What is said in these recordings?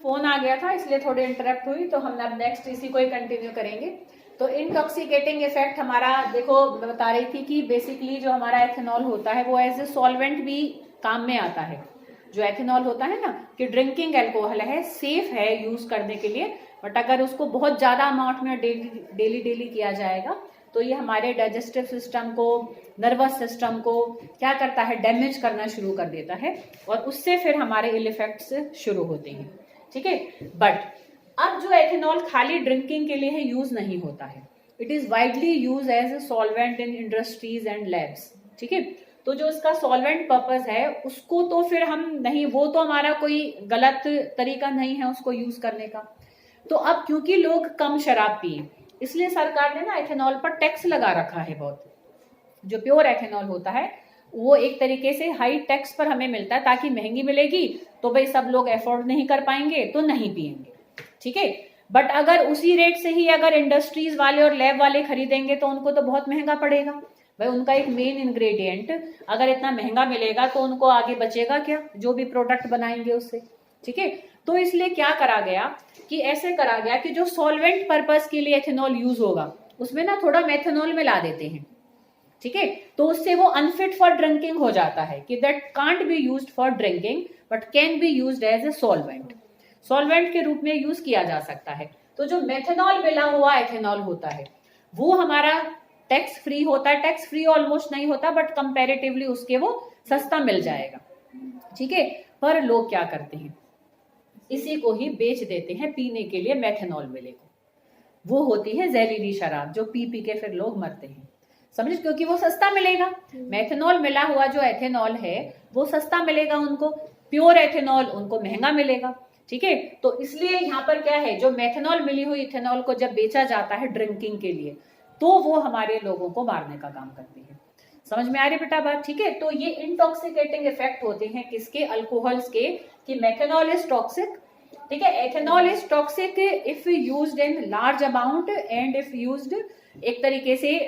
Phone आ गया था इसलिए थोड़ी इंटरप्ट हुई, तो हम अब नेक्स्ट इसी को ही कंटिन्यू करेंगे। तो इंटॉक्सिकेटिंग इफेक्ट हमारा देखो मैं बता रही थी कि बेसिकली जो हमारा एथेनॉल होता है वो एज ए सॉल्वेंट भी काम में आता है। जो एथेनॉल होता है ना कि ड्रिंकिंग एल्कोहल है, सेफ है यूज करने के लिए, बट अगर उसको बहुत ज्यादा अमाउंट में डेली किया जाएगा तो ये हमारे डाइजेस्टिव सिस्टम को, नर्वस सिस्टम को क्या करता है, डैमेज करना शुरू कर देता है और उससे फिर हमारे इल इफेक्ट्स शुरू होते हैं। ठीक है, बट अब जो एथेनॉल खाली ड्रिंकिंग के लिए है यूज नहीं होता है, it is widely use as a solvent in industries and labs. ठीक है, तो जो उसका सॉल्वेंट पर्पस है उसको तो फिर हम नहीं, वो तो हमारा कोई गलत तरीका नहीं है उसको यूज करने का। तो अब क्योंकि लोग कम शराब पिए इसलिए सरकार ने ना एथेनॉल पर टैक्स लगा रखा है बहुत। जो प्योर एथेनॉल होता है वो एक तरीके से हाई टैक्स पर हमें मिलता है, ताकि महंगी मिलेगी तो भाई सब लोग अफोर्ड नहीं कर पाएंगे तो नहीं पिएंगे। ठीक है, बट अगर उसी रेट से ही अगर इंडस्ट्रीज वाले और लैब वाले खरीदेंगे तो उनको तो बहुत महंगा पड़ेगा। भाई उनका एक मेन इंग्रेडिएंट अगर इतना महंगा मिलेगा तो उनको आगे बचेगा क्या, जो भी प्रोडक्ट बनाएंगे उससे। ठीक है, तो इसलिए क्या करा गया कि ऐसे करा गया कि जो सॉल्वेंट पर्पस के लिए एथेनॉल यूज होगा उसमें ना थोड़ा मेथेनॉल मिला देते हैं। ठीक है, तो उससे वो अनफिट फॉर ड्रिंकिंग हो जाता है कि that can't be used for drinking but can be used as a solvent. Solvent के रूप में यूज किया जा सकता है। तो जो मेथेनॉल मिला हुआ एथेनॉल होता है वो हमारा टैक्स फ्री होता है, टैक्स फ्री ऑलमोस्ट नहीं होता बट कंपैरेटिवली उसके वो सस्ता मिल जाएगा। ठीक है, पर लोग क्या करते हैं, इसी को ही बेच देते हैं पीने के लिए मेथेनॉल मिले को। वो होती है जहरीली शराब जो पी के फिर लोग मरते हैं, समझ, क्योंकि वो सस्ता मिलेगा। मेथेनॉल मिला हुआ जो एथेनॉल है वो सस्ता मिलेगा उनको, प्योर एथेनॉल उनको महंगा मिलेगा। ठीक है, तो इसलिए यहाँ पर क्या है, जो मेथेनॉल मिली हुई इथेनॉल को जब बेचा जाता है ड्रिंकिंग के लिए तो वो हमारे लोगों को मारने का काम करती है। समझ में आ रही बेटा बात? ठीक है, तो ये इंटॉक्सिकेटिंग इफेक्ट होते हैं किसके, अल्कोहल्स के, कि मेथेनॉल इज टॉक्सिक। ठीक है, ethanol is toxic if used in large amount and if used एक तरीके से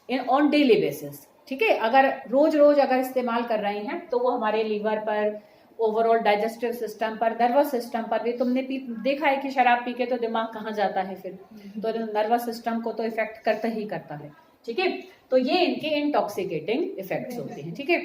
ऑन डेली बेसिस। ठीक है, अगर रोज रोज अगर इस्तेमाल कर रहे हैं तो वो हमारे लीवर पर, ओवरऑल डाइजेस्टिव सिस्टम पर, नर्वस सिस्टम पर भी, तुमने देखा है कि शराब पी के तो दिमाग कहाँ जाता है फिर, तो नर्वस सिस्टम को तो इफेक्ट करता ही करता है। ठीक है, तो ये इनके इंटॉक्सिकेटिंग इफेक्ट्स होते हैं। ठीक है,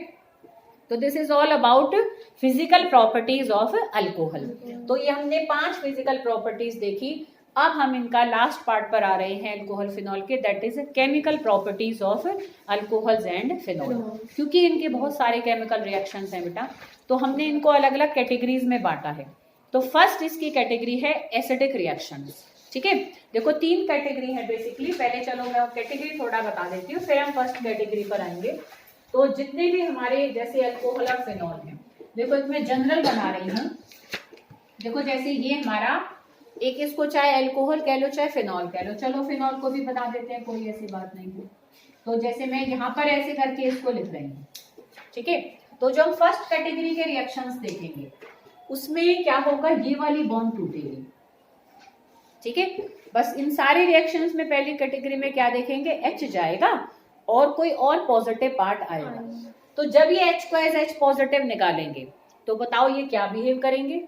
तो this is all about physical properties of alcohol. तो ये हमने 5 फिजिकल प्रॉपर्टीज देखी। अब हम इनका लास्ट पार्ट पर आ रहे हैं अल्कोहल फिनॉल के, that is chemical properties of alcohols and phenol. क्योंकि इनके बहुत सारे केमिकल रिएक्शंस हैं बेटा, तो हमने इनको अलग अलग कैटेगरीज में बांटा है। तो फर्स्ट इसकी कैटेगरी है एसिडिक रिएक्शंस। ठीक है, देखो 3 कैटेगरी है बेसिकली। पहले चलो मैं कैटेगरी थोड़ा बता देती हूँ, फिर हम फर्स्ट कैटेगरी पर आएंगे। तो जितने भी हमारे जैसे अल्कोहल और फिनॉल है, देखो इसमें जनरल बना रही हूँ। देखो जैसे ये हमारा एक, इसको चाहे अल्कोहल कह लो चाहे फिनॉल कह लो, चलो फिनॉल को भी बता देते हैं, कोई ऐसी बात नहीं है। तो जैसे मैं यहाँ पर ऐसे करके इसको लिख रही हूँ। ठीक है, तो जो हम फर्स्ट कैटेगरी के रिएक्शंस देखेंगे उसमें क्या होगा, ये वाली बॉन्ड टूटेगी। ठीक है, बस इन सारे रिएक्शंस में पहली कैटेगरी में क्या देखेंगे, H जाएगा और कोई और पॉजिटिव पार्ट आएगा। तो जब ये H को एज H पॉजिटिव निकालेंगे तो बताओ ये क्या बिहेव करेंगे।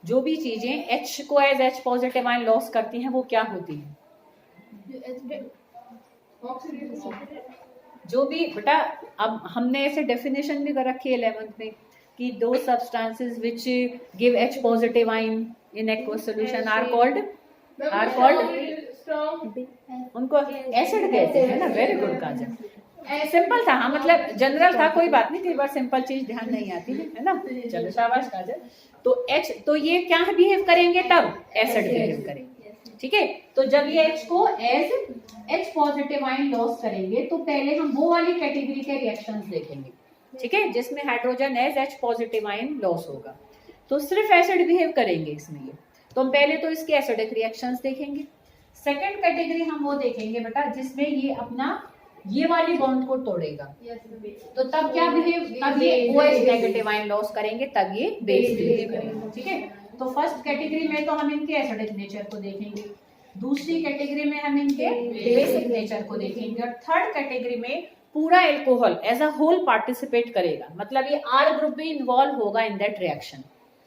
जो भी चीजें H को as H positive ion loss करती हैं वो क्या होती हैं, जो भी बेटा, अब हमने ऐसे डेफिनेशन भी कर रखी है 11th में कि दो substances which give H positive ion in aqueous solution are called उनको एसिड कहते हैं ना। वेरी गुड काजल, सिंपल था। हाँ मतलब जनरल था, कोई बात नहीं, कई बार सिंपल चीज ध्यान नहीं आती है ना। चलो शाबाश काजल। तो H, तो ये क्या बिहेव करेंगे, तब एसिड बिहेव करेंगे। ठीक है, तो जब ये H को as H positive ion loss करेंगे तो पहले हम वो वाली कैटेगरी के रिएक्शंस देखेंगे। ठीक है, जिसमें hydrogen as H positive ion loss होगा तो सिर्फ एसिड बिहेव करेंगे इसमें ये। तो हम पहले तो इसके एसिडिक रिएक्शंस देखेंगे। सेकेंड कैटेगरी हम वो देखेंगे बेटा जिसमें ये अपना ये वाली बॉन्ड को तोड़ेगा। तो तब क्या बिहेव, तब ये OH नेगेटिव आयन लॉस करेंगे, तब ये बेस बिहेव करेंगे। ठीक है, तो फर्स्ट कैटेगरी में तो हम इनके एसिडिक नेचर को देखेंगे, दूसरी कैटेगरी में हम इनके बेसिक नेचर को देखेंगे, और थर्ड कैटेगरी में पूरा alcohol as a whole participate करेगा, मतलब ये R ग्रुप भी इन्वॉल्व होगा इन दैट रिएक्शन।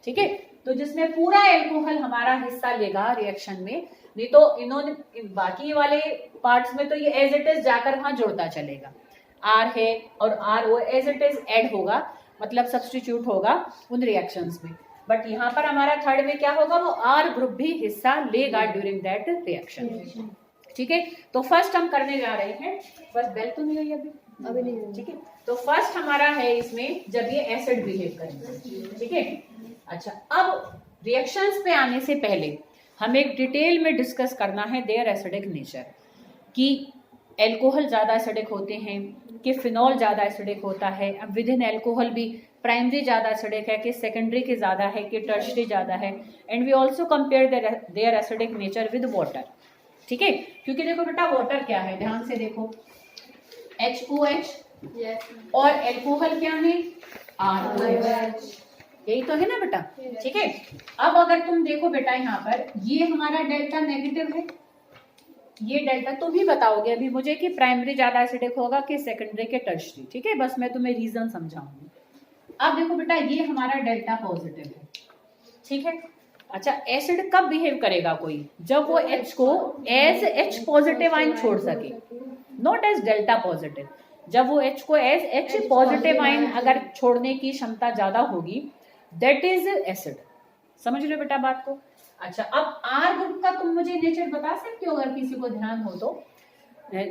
ठीक है। तो जिसमें पूरा एल्कोहल हमारा हिस्सा लेगा रिएक्शन में, नहीं तो इन्होंने बाकी वाले पार्ट्स में तो ये एज इट इज जाकर वहां जुड़ता चलेगा, आर है और आर वो एज इट इज ऐड होगा, मतलब सब्स्टिट्यूट होगा उन रिएक्शंस में। बट यहाँ पर हमारा थर्ड में क्या होगा, वो आर ग्रुप भी हिस्सा लेगा ड्यूरिंग दैट रिएक्शन। ठीक है, तो फर्स्ट हम करने जा रहे हैं, बस बेल तो नहीं हुई अभी नहीं, ठीक है। तो फर्स्ट हमारा है इसमें जब ये एसिड बिहेव करेंगे, ठीक है। अच्छा, अब रिएक्शंस पे आने से पहले हमें एक डिटेल में डिस्कस करना है देयर एसिडिक नेचर, कि एल्कोहल ज्यादा एसिडिक होते हैं, कि फिनॉल ज्यादा एसिडिक होता है। अब विद इन एल्कोहल भी प्राइमरी ज्यादा एसिडिक है कि सेकेंडरी के ज्यादा है कि टर्शरी ज्यादा है। And we also compare their acidic nature with water, ठीक है। क्योंकि देखो बेटा वाटर क्या है, ध्यान से देखो, HOH और एल्कोहल क्या है, ROH, यही तो है ना बेटा, ठीक है। अब अगर तुम देखो बेटा यहाँ पर ये हमारा डेल्टा नेगेटिव है, ये डेल्टा तुम ही बताओगे अभी मुझे कि प्राइमरी ज्यादा एसिडिक होगा कि सेकेंडरी के टर्शरी, ठीक है। बस मैं तुम्हें रीजन समझाऊंगी। अब देखो बेटा ये हमारा डेल्टा पॉजिटिव है, ठीक है। अच्छा, एसिड कब बिहेव करेगा कोई, जब वो H को एज H पॉजिटिव आयन छोड़ सके, नॉट एज डेल्टा पॉजिटिव। जब वो H को एज H पॉजिटिव आयन अगर छोड़ने की क्षमता ज्यादा होगी, दैट इज एसिड। समझ लो बेटा बात को। अच्छा, अब आर ग्रुप का तुम मुझे नेचर बता सकते हो अगर किसी को ध्यान हो तो।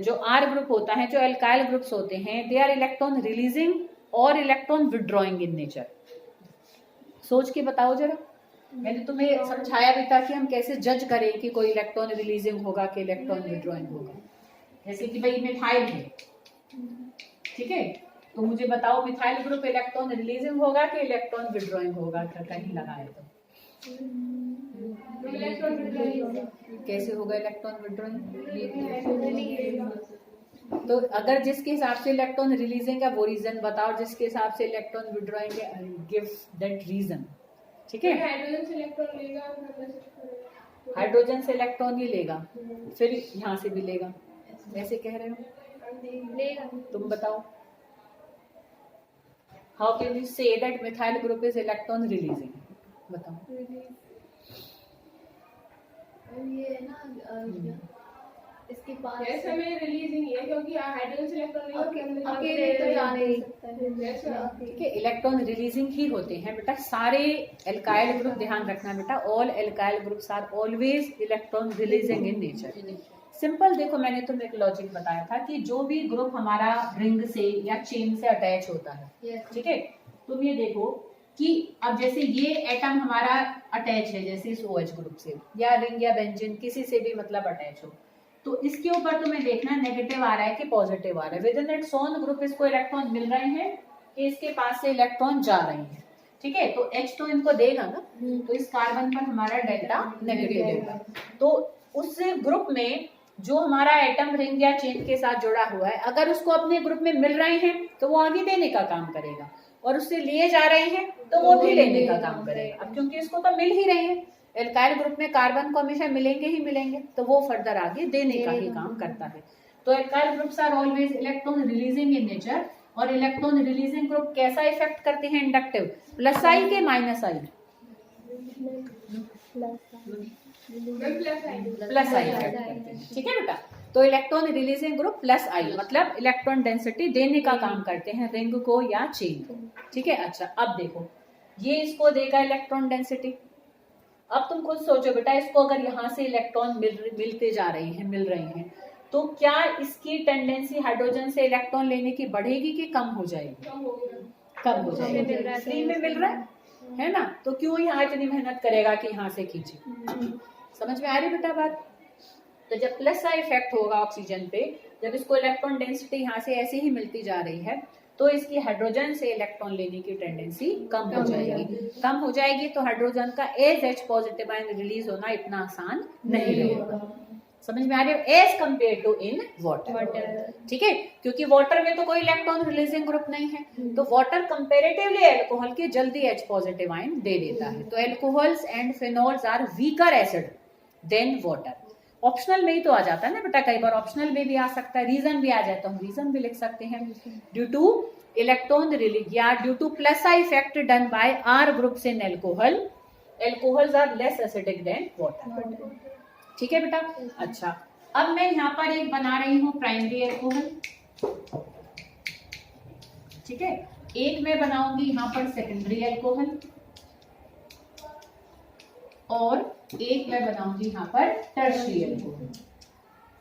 जो आर ग्रुप होता है, जो एल्काइल ग्रुप्स होते हैं, दे आर इलेक्ट्रॉन रिलीजिंग और इलेक्ट्रॉन विड्रॉइंग इन नेचर। सोच के बताओ जरा, मैंने तुम्हें समझाया भी था कि हम कैसे जज करें कि कोई इलेक्ट्रॉन रिलीजिंग होगा कि इलेक्ट्रॉन विड्रॉइंग होगा। जैसे कि भाई मिथाइल है, ठीक है, तो मुझे बताओ मिथाइल ग्रुप इलेक्ट्रॉन रिलीजिंग होगा कि इलेक्ट्रॉन विड्रॉइंग होगा, कहीं लगाए तो कैसे होगा इलेक्ट्रॉन विड्रॉइंग। तो अगर जिसके हिसाब से इलेक्ट्रॉन रिलीजिंग है वो रीजन बताओ, जिसके हिसाब से इलेक्ट्रॉन विड्रॉइंग है गिव दैट रीजन, ठीक है। हाइड्रोजन से इलेक्ट्रॉन लेगा, हाइड्रोजन से इलेक्ट्रॉन ही लेगा, फिर यहाँ से भी लेगा, ऐसे कह रहे हो लेगा। तुम बताओ, how can you say that methyl group is electron releasing, बताओ। ये ना इसके पास गैस हमें रिलीजिंग है क्योंकि हाइड्रोजन से इलेक्ट्रॉन अकेले तो जा नहीं सकता, ठीक है। इलेक्ट्रॉन रिलीजिंग ही होते हैं बेटा सारे एल्काइल ग्रुप, ध्यान रखना बेटा, all alkyl groups are always electron releasing in nature. Simple देखो, मैंने तुम्हें एक लॉजिक बताया था कि जो भी ग्रुप हमारा रिंग से या चेन से अटैच होता है, ठीक है, तुम ये देखो कि अब जैसे ये एटम हमारा अटैच है जैसे इस OH ग्रुप से, या रिंग या बेंजीन किसी से भी मतलब अटैच हो, तो इसके ऊपर तुम्हें देखना नेगेटिव आ रहा है कि पॉजिटिव आ रहा है। With in its own group इसको इलेक्ट्रॉन मिल रहे हैं कि इसके पास से इलेक्ट्रॉन जा रहे हैं, ठीक है। तो H तो इनको देगा ना, तो इस कार्बन पर हमारा डेल्टा नेगेटिव देगा। तो उस ग्रुप में जो हमारा एटम रिंग या चेन के साथ जुड़ा हुआ है, अगर उसको अपने ग्रुप में मिल रहे हैं तो वो आगे देने का काम करेगा, और उससे लिए जा रहे हैं तो वो भी लेने का काम करेगा। अब क्योंकि इसको तो मिल ही रहे हैं, एल्काइल ग्रुप में कार्बन को हमेशा मिलेंगे ही मिलेंगे, तो वो फर्दर आगे देने का ही काम करता है। तो alkyl groups are always electron releasing in nature, और इलेक्ट्रॉन रिलीजिंग ग्रुप कैसा इफेक्ट करते हैं, इंडक्टिव, प्लस आई के minus I, plus I effect करते हैं, ठीक है बेटा। तो electron releasing group plus I मतलब इलेक्ट्रॉन डेंसिटी देने का काम करते हैं रिंग को या चेन को, ठीक है। अच्छा, अब देखो ये इसको देगा इलेक्ट्रॉन डेंसिटी। अब तुम खुद सोचो बेटा, इसको अगर यहाँ से इलेक्ट्रॉन मिलते जा रहे हैं, मिल रहे हैं, तो क्या इसकी टेंडेंसी हाइड्रोजन से इलेक्ट्रॉन लेने की बढ़ेगी कि कम हो जाएगी? कम हो जाएगी, फ्री में मिल रहा है ना, तो क्यों यहाँ इतनी मेहनत करेगा कि यहाँ से खींचे। समझ में आ रही बेटा बात। तो जब प्लस का इफेक्ट होगा ऑक्सीजन पे, जब इसको इलेक्ट्रॉन डेंसिटी यहाँ से ऐसे ही मिलती जा रही है, तो इसकी हाइड्रोजन से इलेक्ट्रॉन लेने की टेंडेंसी कम हो जाएगी। कम हो जाएगी तो हाइड्रोजन का as H positive ion release होना इतना आसान नहीं रहेगा। समझ में आ रही है, as compare to in water, ठीक है, क्योंकि वाटर में तो कोई इलेक्ट्रॉन रिलीजिंग ग्रुप नहीं है, तो वाटर कंपेरेटिवली अल्कोहल के जल्दी H पॉजिटिव आयन दे देता है। तो alcohols and phenols are weaker acid than water. Optional में ही तो आ जाता है ना बेटा, कई बार ऑप्शनल में भी आ सकता है, रीजन भी आ जाता है, हम रीजन भी लिख सकते हैं, ड्यू टू इलेक्ट्रॉन रिलीज या due to plus I effect done by R groups in alcohol alcohols are less acidic than water. ठीक है बेटा। अच्छा, अब मैं यहाँ पर एक बना रही हूँ प्राइमरी एल्कोहल, ठीक है। एक मैं बनाऊंगी यहाँ पर सेकेंडरी एल्कोहल, और एक मैं बनाऊंगी यहाँ पर टर्शियरी एल्कोहल।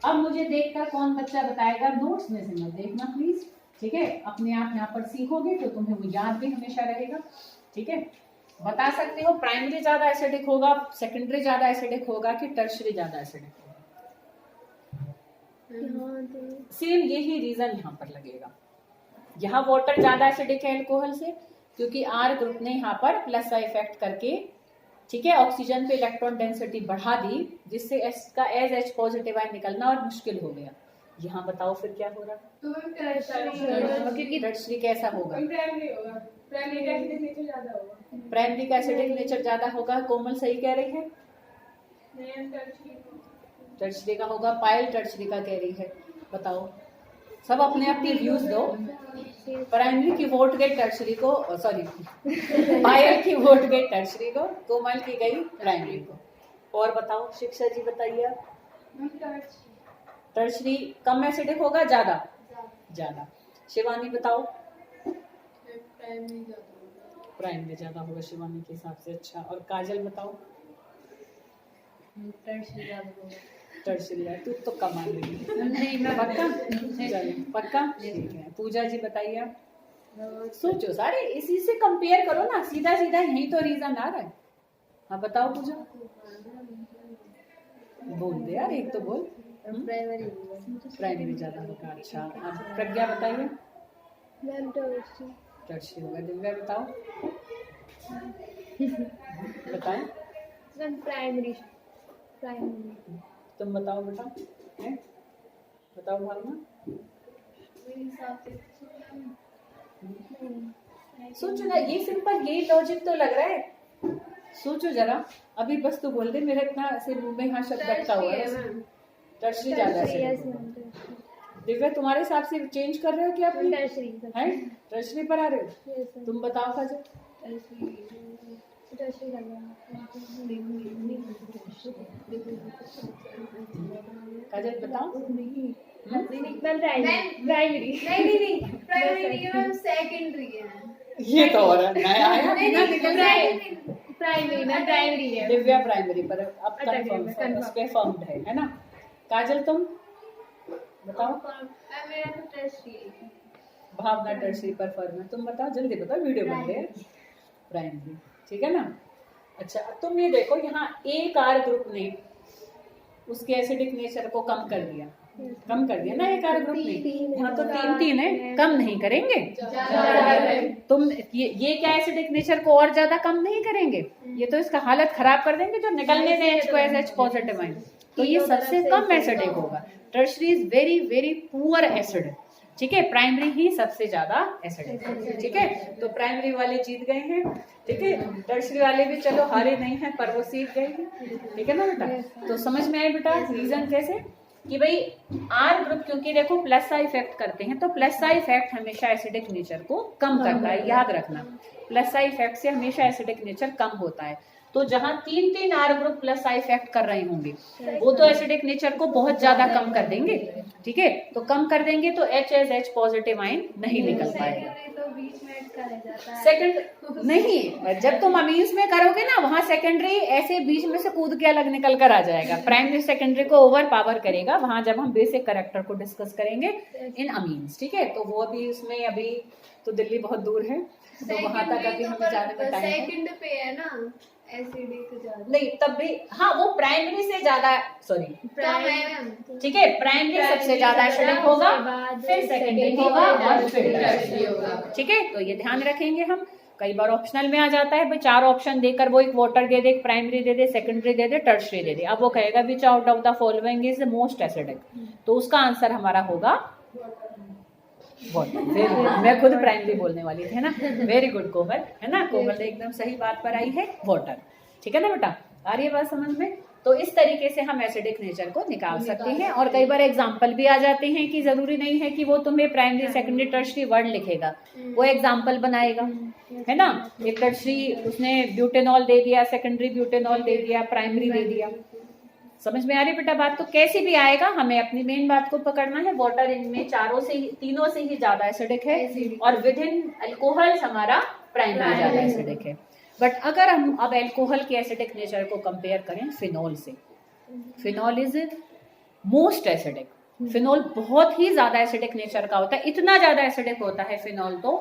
अब मुझे देखकर कौन बच्चा बताएगा, नोट्स में से मत देखना प्लीज, ठीक है। अपने आप यहाँ पर सीखोगे तो तुम्हें वो याद भी हमेशा रहेगा, ठीक है। बता सकते हो प्राइमरी ज्यादा एसिडिक होगा, सेकेंडरी ज्यादा एसिडिक होगा कि टर्शियरी ज्यादा एसिडिक होगा? सेम यही रीजन यहाँ पर लगेगा। यहाँ वाटर ज्यादा एसिडिक है एल्कोहल से, क्योंकि आर ग्रुप ने यहाँ पर प्लस का इफेक्ट करके, ठीक है, ऑक्सीजन पे इलेक्ट्रॉन डेंसिटी बढ़ा दी, जिससे एस का एज एच पॉजिटिव आयन निकलना और मुश्किल हो गया। यहाँ बताओ फिर क्या हो रहा, क्योंकि टर्शियरी कैसा होगा? प्राइमरी होगा, प्राइमरी का एसिडिक नेचर ज्यादा होगा। प्राइमरी का एसिडिक नेचर ज्यादा होगा। कोमल सही कह रही है, टर्शियरी का होगा। पायल टर्शियरी का कह रही है, बताओ सब अपने अपने व्यूज दो। प्राइमरी की वोट गई टर्शियरी को, सॉरी पायल की वोट गई टर्शियरी को, कोमल की गई प्राइमरी को। और बताओ शिक्षा जी बताइए, टर्शियरी कम एसिडिक होगा ज्यादा? ज्यादा। शिवानी बताओ, प्राइमरी ज्यादा होगा शिवानी के हिसाब से। अच्छा, और काजल बताओ? टर्शियरी है, तू तो कमा रही है। पक्का? चलिए पक्का, ठीक है। पूजा जी बताइए आप। सोचो सारे, इसी से कंपेयर करो ना, सीधा सीधा यही तो रीजन आ रहा है। हाँ बताओ पूजा, बोल दे यार, एक तो बोल। प्राइमरी ज्यादा होगा। अच्छा, अब प्रज्ञा बताइए। टर्शियरी होगा। दिव्या बताओ, बताएं। प्राइमरी। तुम बताओ बेटा, हैं? बताओ भावना। सोचो ना, ये सिंपल, ये लॉजिक तो लग रहा है। सोचो जरा, अभी बस तू बोल दे, मेरा इतना ऐसे मुंह में यहाँ शब्द रखा हुआ है। टर्शियरी ज्यादा है। दिव्या तुम्हारे हिसाब से चेंज कर रहे हो क्या? टर्शियरी पर आ रहे हो? तुम बताओ काजल। काजल बताओ। सेकेंडरी है। ये तो और नया आया। प्राइमरी है। दिव्या प्राइमरी पर अब कंफर्म है ना। काजल तुम बताओ। मेरा तो टर्शियरी। भावना टर्शियरी पर फर्म है। तुम बताओ, जल्दी बताओ, वीडियो बन रही है। प्राइमरी, ठीक है ना। अच्छा, तुम ये देखो, यहाँ एक आर ग्रुप ने उसके एसिडिक नेचर को कम कर दिया ना एक आर ग्रुप ने। यहाँ तो तीन है, कम नहीं करेंगे। तुम ये क्या एसिडिक नेचर को और ज्यादा कम नहीं करेंगे, ये तो इसका हालत खराब कर देंगे जो निकलने दें एच को एज एच पॉजिटिव आयन। तो ये सबसे कम एसिडिक होगा। Tertiary is very very poor acid, ठीक है। प्राइमरी ही सबसे ज्यादा एसिडिक है, ठीक है। तो प्राइमरी वाले जीत गए हैं, ठीक है। टर्शियरी वाले भी चलो हारे नहीं हैं, पर वो सीख गए हैं, ठीक है ना बेटा। तो समझ में आए बेटा रीजन कैसे, कि भाई आर ग्रुप क्योंकि देखो प्लस का इफेक्ट करते हैं, तो प्लस का इफेक्ट हमेशा एसिडिक नेचर को कम करता है। याद रखना, प्लस का इफेक्ट से हमेशा एसिडिक नेचर कम होता है। तो जहां तीन आर ग्रुप प्लस का इफेक्ट कर रहे होंगे, वो तो एसिडिक नेचर को बहुत ज्यादा कम कर देंगे, ठीक है। तो कम कर देंगे तो H as H positive ion नहीं निकल पाएगा। तो बीच में करा जाता है। सेकंड नहीं, जब तुम अमीन्स में करोगे ना, वहां सेकेंडरी ऐसे बीच में से कूद के अलग निकल कर आ जाएगा। प्राइमरी सेकेंडरी को ओवर पावर करेगा वहां, जब हम बेसिक कैरेक्टर को डिस्कस करेंगे इन अमीन्स, ठीक है। तो वो अभी उसमें, अभी तो दिल्ली बहुत दूर है, तो वहां तक अभी हमें जाने में टाइम है। सेकंड पे है ना एसिडिक ज्यादा। नहीं तब भी, हाँ वो प्राइमरी से ज्यादा, सॉरी ठीक है, प्राइमरी सबसे ज्यादा एसिडिक होगा, फिर सेकेंडरी होगा और फिर टर्शियरी होगा, ठीक है। तो ये ध्यान रखेंगे हम। कई बार ऑप्शनल में आ जाता है भाई, 4 ऑप्शन देकर वो एक वाटर दे दे, एक प्राइमरी दे दे, सेकेंडरी दे दे, टर्शियरी दे दे। अब वो कहेगा विच out of the following is most acidic, तो उसका आंसर हमारा होगा वाटर। वेरी गुड, मैं खुद प्राइमरी बोलने वाली थी, है ना। वेरी गुड कोमल, है ना। कोमल ने एकदम सही बात पर आई है, वाटर, ठीक है ना बेटा। आ रही है बात समझ में? तो इस तरीके से हम एसिडिक नेचर को निकाल सकते हैं। और कई बार एग्जाम्पल भी आ जाते हैं कि जरूरी नहीं है कि वो तुम्हें प्राइमरी सेकेंडरी टर्शरी वर्ड लिखेगा, वो एग्जाम्पल बनाएगा, है ना। एक टर्शरी उसने ब्यूटेनॉल दे दिया, सेकेंडरी ब्यूटेनॉल दे दिया, प्राइमरी दे दिया। समझ में आ रही बेटा बात? तो कैसी भी आएगा, हमें अपनी मेन बात को पकड़ना है। वाटर इनमें तीनों से ही ज्यादा एसिडिक है और विद इन अल्कोहल हमारा प्राइमरी ज्यादा एसिडिक है। बट अगर हम अब अल्कोहल के एसिडिक नेचर को कंपेयर करें फिनॉल से, phenol is most acidic. Phenol बहुत ही ज्यादा एसिडिक नेचर का होता है, इतना ज्यादा एसिडिक होता है फिनॉल तो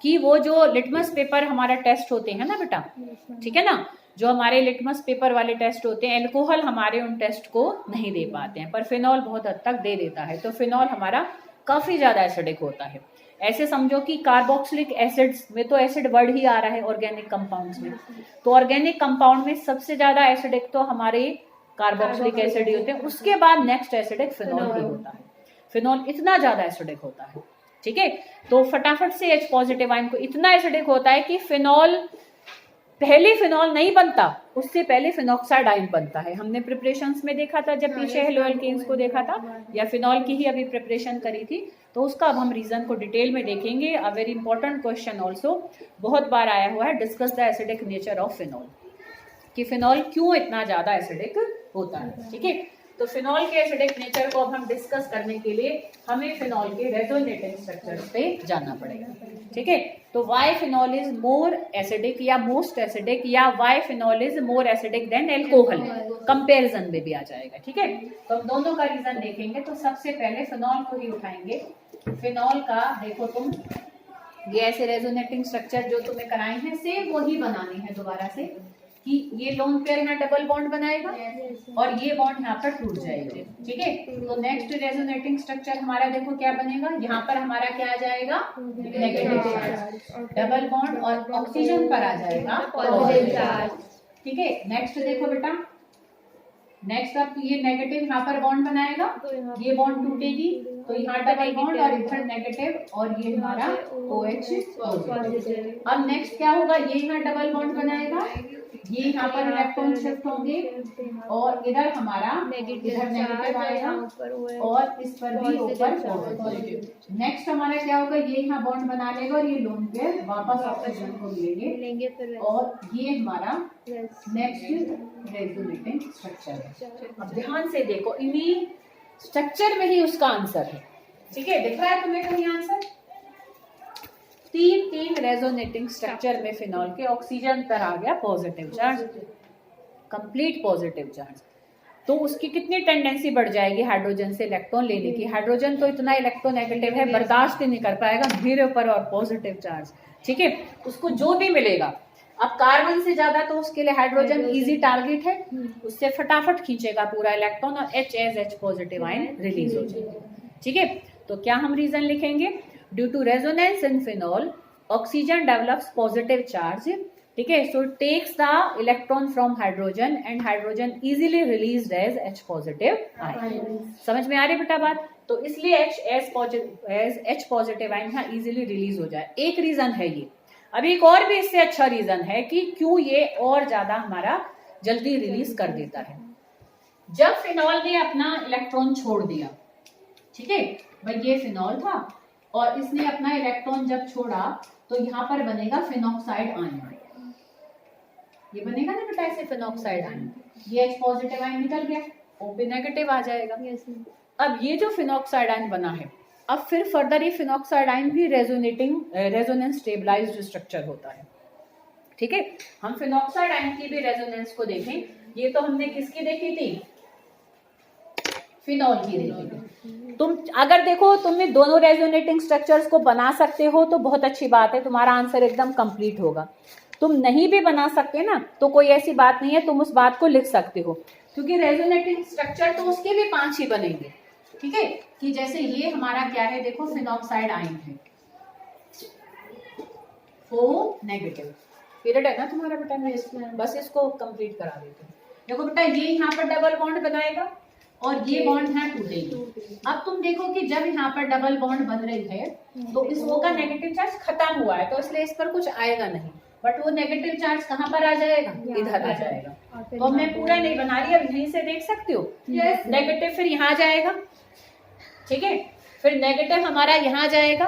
कि वो जो लिटमस पेपर हमारा टेस्ट होते हैं ना बेटा, ठीक है ना, जो हमारे लिटमस पेपर वाले टेस्ट होते हैं, अल्कोहल हमारे उन टेस्ट को नहीं दे पाते हैं, पर फिनॉल बहुत हद तक दे देता है। तो फिनॉल हमारा काफी ज्यादा एसिडिक होता है। ऐसे समझो कि कार्बोक्सिलिक एसिड्स में तो एसिड वर्ड ही आ रहा है ऑर्गेनिक कंपाउंड्स में, तो ऑर्गेनिक कंपाउंड में सबसे ज्यादा एसिडिक तो हमारे कार्बोक्सिलिक एसिड ही होते हैं, उसके बाद नेक्स्ट एसिडिक फिनॉल ही होता है। फिनॉल इतना ज्यादा एसिडिक होता है, ठीक है। तो फटाफट से H पॉजिटिव आयन को इतना एसिडिक होता है कि फिनॉल पहले फिनॉल नहीं बनता, उससे पहले फिनॉक्साइड आयन बनता है। हमने प्रिपरेशंस में देखा था जब पीछे हेलोएल्केन्स को देखा था, या फिनॉल की ही अभी प्रिपरेशन करी थी, तो उसका अब हम रीजन को डिटेल में देखेंगे। A very important question also बहुत बार आया हुआ है, discuss the acidic nature of phenol, कि फिनॉल क्यों इतना ज्यादा एसिडिक होता है, ठीक है। तो फिनॉल के एसिडिक नेचर को अब हम डिस्कस करने के लिए हमें फिनॉल के रेजोनेटिंग स्ट्रक्चर्स पे जाना पड़ेगा, ठीक है। तो why phenol is more acidic या मोस्ट एसिडिक, या why phenol is more acidic than alcohol, comparison में भी आ जाएगा, ठीक है। तो हम दोनों का रीजन देखेंगे। तो सबसे पहले फिनॉल को ही उठाएंगे। फिनॉल का देखो तुम, ये ऐसे रेजोनेटिंग स्ट्रक्चर जो तुम्हें कराए हैं सेम वही बनाने हैं दोबारा से, कि ये लोन पेयर यहाँ डबल बॉन्ड बनाएगा और ये बॉन्ड यहाँ पर टूट जाएगा, ठीक है। तो नेक्स्ट रेजोनेटिंग स्ट्रक्चर हमारा देखो क्या बनेगा, यहाँ पर हमारा क्या आ जाएगा, नेगेटिव चार्ज, डबल बॉन्ड, और ऑक्सीजन पर आ जाएगा पॉजिटिव चार्ज, ठीक है। नेक्स्ट देखो बेटा, नेक्स्ट अब ये नेगेटिव यहाँ पर बॉन्ड बनाएगा, ये बॉन्ड टूटेगी तो यहाँ डबल बॉन्ड और इधर नेगेटिव, और ये हमारा OH पॉजिटिव। अब नेक्स्ट क्या होगा, ये यहाँ डबल बॉन्ड बनाएगा, ये यहाँ पर इलेक्ट्रॉन शिफ्ट होंगे और इधर हमारा इधर नेगेटिव आएगा और इस पर भी ऊपर पॉजिटिव। नेक्स्ट हमारा क्या होगा, ये यहाँ बॉन्ड बना लेगा और ये लोन पेयर वापस ऑक्सीजन को लेंगे और ये हमारा नेक्स्ट रेजोनेटिंग स्ट्रक्चर है। अब ध्यान से देखो, इन्हीं स्ट्रक्चर में ही उसका आंसर है, ठीक है। दिख रहा है तुम्हें कहीं आंसर? तीन रेजोनेटिंग स्ट्रक्चर में फिनॉल के ऑक्सीजन पर आ गया positive charge, complete positive charge. तो उसकी कितनी टेंडेंसी बढ़ जाएगी हाइड्रोजन से इलेक्ट्रॉन लेने की। हाइड्रोजन तो इतना इलेक्ट्रोनेगेटिव है, बर्दाश्त ही नहीं कर पाएगा, मेरे ऊपर और पॉजिटिव चार्ज, ठीक है। उसको जो भी मिलेगा, अब कार्बन से ज्यादा तो उसके लिए हाइड्रोजन इजी टारगेट है, उससे फटाफट खींचेगा पूरा इलेक्ट्रॉन और H पॉजिटिव आयन रिलीज हो जाएगा, ठीक है। तो क्या हम रीजन लिखेंगे, due to resonance in phenol oxygen develops positive charge, ठीक है। So takes the electron from hydrogen and hydrogen easily released as H positive ion. समझ में आ रही बेटा बात? तो इसलिए H पॉजिटिव आयन यहाँ इजीली रिलीज हो जाए, एक रीजन है ये। अब एक और भी इससे अच्छा रीजन है कि क्यों ये और ज्यादा हमारा जल्दी रिलीज कर देता है। जब फिनॉल ने अपना इलेक्ट्रॉन छोड़ दिया, ठीक है भाई, ये फिनॉल था और इसने अपना इलेक्ट्रॉन जब छोड़ा तो यहाँ पर बनेगा फिनॉक्साइड आयन, ये बनेगा ना बेटा ऐसे फिनॉक्साइड आयन, ये H पॉजिटिव आयन निकल गया, O नेगेटिव आ जाएगा। अब ये जो फिनॉक्साइड आयन बना है, अब फिर फर्दर ये फिनॉक्साइड आयन भी रेजोनेंस स्टेबलाइज्ड स्ट्रक्चर होता है, ठीक है। हम फिनॉक्साइड आयन की भी रेजोनेंस को देखें, ये तो हमने किसकी देखी थी, फिनॉल की देखी थी। तुम अगर देखो तुम्हें दोनों रेजोनेटिंग स्ट्रक्चर्स को बना सकते हो तो बहुत अच्छी बात है, तुम्हारा आंसर एकदम कंप्लीट होगा। तुम नहीं भी बना सकते ना तो कोई ऐसी बात नहीं है, तुम उस बात को लिख सकते हो, क्योंकि रेजोनेटिंग स्ट्रक्चर तो उसके भी 5 ही बनेंगे, ठीक है। कि जैसे ये हमारा क्या है, देखो फिनॉक्साइड आयन है, O नेगेटिव, पीरियड है ना तुम्हारा बेटा, बस इसको कंप्लीट करा देते हैं। देखो बेटा, ये यहाँ पर डबल बॉन्ड बनाएगा और ये बॉन्ड यहाँ टूटेगी। अब तुम देखो कि जब यहाँ पर डबल बॉन्ड बन रही है तो इस O का नेगेटिव चार्ज खत्म हुआ है, तो इसलिए इस पर कुछ आएगा नहीं, बट वो नेगेटिव चार्ज कहाँ पर आ जाएगा, इधर आ जाएगा। तो मैं पूरा नहीं बना रही, अब यहीं से देख सकते हो नेगेटिव फिर यहाँ जाएगा, ठीक है, फिर नेगेटिव हमारा यहाँ जाएगा।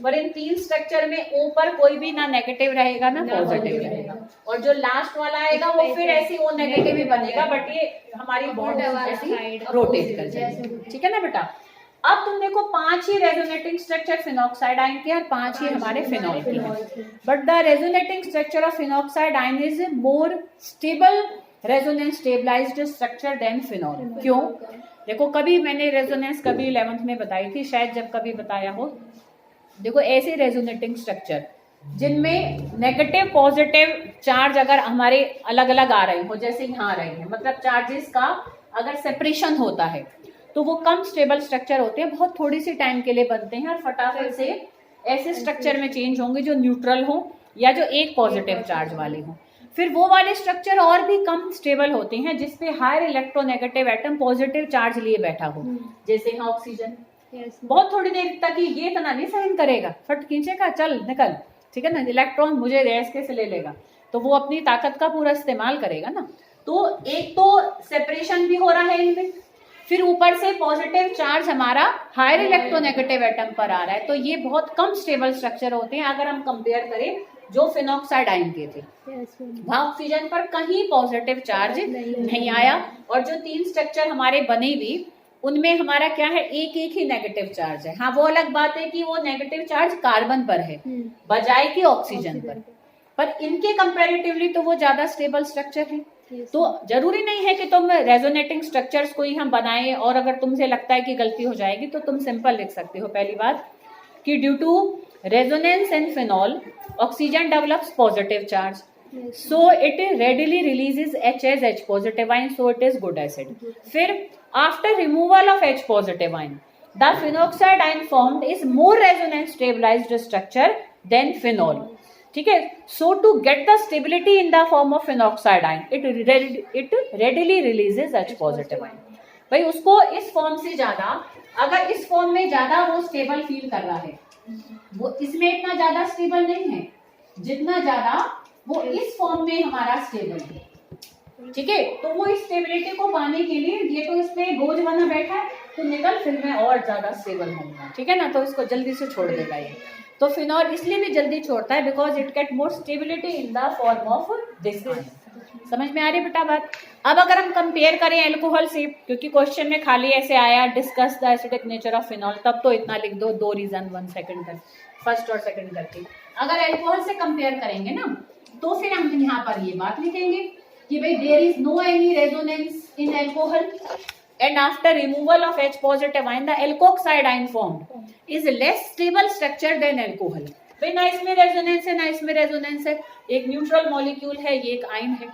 पर इन तीन स्ट्रक्चर में ऊपर कोई भी ना नेगेटिव रहेगा ना पॉजिटिव रहेगा, और जो लास्ट वाला आएगा वो फिर ऐसी वो नेगेटिव ही बनेगा, बट ये हमारी बॉन्ड ऐसी रोटेट कर जाएगी, ठीक है ना बेटा। अब तुम देखो 5 ही रेजोनेटिंग स्ट्रक्चर फिनॉक्साइड आयन के और 5 ही हमारे फिनॉल के हैं, but the resonating structure of phenoxide ion is more stable resonance stabilised structure than phenol. क्यों? देखो कभी मैंने रेजोनेंस कभी 11th में बताई थी, शायद जब कभी बताया हो। देखो ऐसे रेजोनेटिंग स्ट्रक्चर जिनमें नेगेटिव पॉजिटिव चार्ज अगर हमारे अलग अलग आ रहे हो, जैसे यहाँ आ रहे हैं, मतलब चार्जेस का अगर सेपरेशन होता है तो वो कम स्टेबल स्ट्रक्चर होते हैं, बहुत थोड़ी सी टाइम के लिए बनते हैं और फटाफट से ऐसे स्ट्रक्चर में चेंज होंगे जो न्यूट्रल हो या जो एक पॉजिटिव चार्ज वाले हो। फिर वो वाले स्ट्रक्चर और भी कम स्टेबल होते हैं जिसपे higher electronegative atom positive charge लिए बैठा हो, जैसे यहाँ ऑक्सीजन। बहुत थोड़ी देर तक ही ये इतना नहीं सहन करेगा, फट खींचेगा, चल निकल, ठीक है ना, इलेक्ट्रॉन मुझे रेस के से ले लेगा, तो वो अपनी ताकत का पूरा इस्तेमाल करेगा ना। तो एक तो सेपरेशन भी हो रहा है इनमें, फिर ऊपर से पॉजिटिव चार्ज हमारा हायर इलेक्ट्रोनेगेटिव एटम पर आ रहा है, तो ये बहुत कम स्टेबल स्ट्रक्चर होते हैं अगर हम कंपेयर करें जो फिनॉक्साइड आयन के थे। वहां ऑक्सीजन पर कहीं पॉजिटिव चार्ज नहीं आया, और जो 3 स्ट्रक्चर हमारे बने भी उनमें हमारा क्या है, एक एक ही नेगेटिव चार्ज है। हाँ वो अलग बात है कि वो नेगेटिव चार्ज कार्बन पर है बजाय कि ऑक्सीजन पर इनके कंपैरेटिवली तो वो ज्यादा स्टेबल स्ट्रक्चर है। तो जरूरी नहीं है कि तुम रेजोनेटिंग स्ट्रक्चर्स को ही हम बनाएं, और अगर तुमसे लगता है कि गलती हो जाएगी तो तुम सिंपल लिख सकते हो पहली बात कि due to resonance in phenol oxygen develops positive charge, so it readily releases H as H positive ion, so it is good acid. फिर after removal of H positive ion the phenoxide ion formed is more resonance stabilized structure than phenol, ठीक है। So to get the stability in the form of phenoxide ion it readily releases H positive ion. भाई उसको इस form से ज्यादा, अगर इस form में ज्यादा वो स्टेबल फील कर रहा है, वो इसमें इतना ज्यादा स्टेबल नहीं है जितना ज्यादा वो इस फॉर्म में हमारा स्टेबल है, ठीक है। तो वो इस स्टेबिलिटी को पाने के लिए ये तो इस पे बोझ बना बैठा है, तो निकल फिर मैं और ज्यादा स्टेबल होऊंगा, ठीक है ना, तो इसको जल्दी से छोड़ देगा ये। तो फिनॉल इसलिए भी जल्दी छोड़ता है because it get more stability in the form of this ion. समझ में आ रही बेटा बात? अब अगर हम कंपेयर करें अल्कोहल से, क्योंकि क्वेश्चन में खाली ऐसे आया discuss the acidic nature of phenol, तब तो इतना लिख दो, 2 रीजन 1 सेकंड तक, फर्स्ट और सेकंड करके। अगर अल्कोहल से कंपेयर करेंगे ना तो फिर हम यहाँ पर ये बात लिखेंगे कि भाई there is no any resonance in alcohol and after removal of H positive ion the alkoxide ion formed is less stable structure than alcohol। भाई ना इसमें रेजोनेंस है ना इसमें रेजोनेंस है, एक न्यूट्रल मॉलिक्यूल है, ये एक आयन है,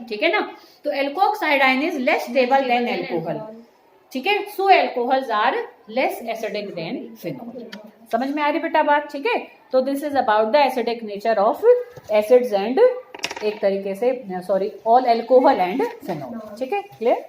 ठीक है ना। तो alkoxide ion is less stable than alcohol, ठीक है। So alcohols are less acidic than phenol. समझ में आ रही बेटा बात? ठीक है। तो this is about the acidic nature of acids and एक तरीके से sorry all alcohol and phenol, ठीक है, क्लियर।